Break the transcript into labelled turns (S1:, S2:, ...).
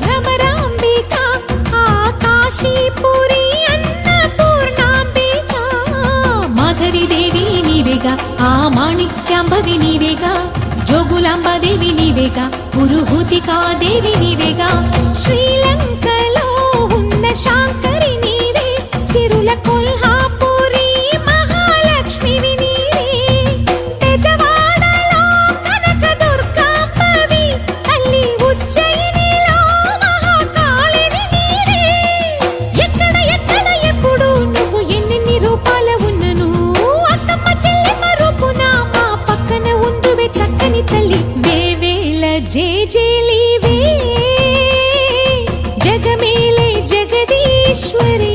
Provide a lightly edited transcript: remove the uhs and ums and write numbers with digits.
S1: భ్రమరాంబికా ఆకాశీపురి అన్నపూర్ణాంబికా మాధవి దేవి నీవేగా ఆ మాణిక్యాంబవి నీవేగా జోగులాంబదేవి నీవేగా పురుహూతికా దేవి నీవేగా శ్రీలంకలో ఉన్న శాంకరి నీవే సిరుల కొల్హాపురి మహాలక్ష్మివి నీవే బెజవాడలో కనక దుర్గాంబవి తల్లి ఉజ్జయినిలో మహాకాళివి నీవే ఎక్కడ ఎక్కడ ఎప్పుడు నువ్వు ఎన్నెన్ని రూపాల ఉన్నను అక్కమ్మ చెల్లెమ్మ రూపున మా పక్కన ఉందువే చక్కని తల్లి వేవేల జేజేలివే జగమేలే జగదీశ్వరి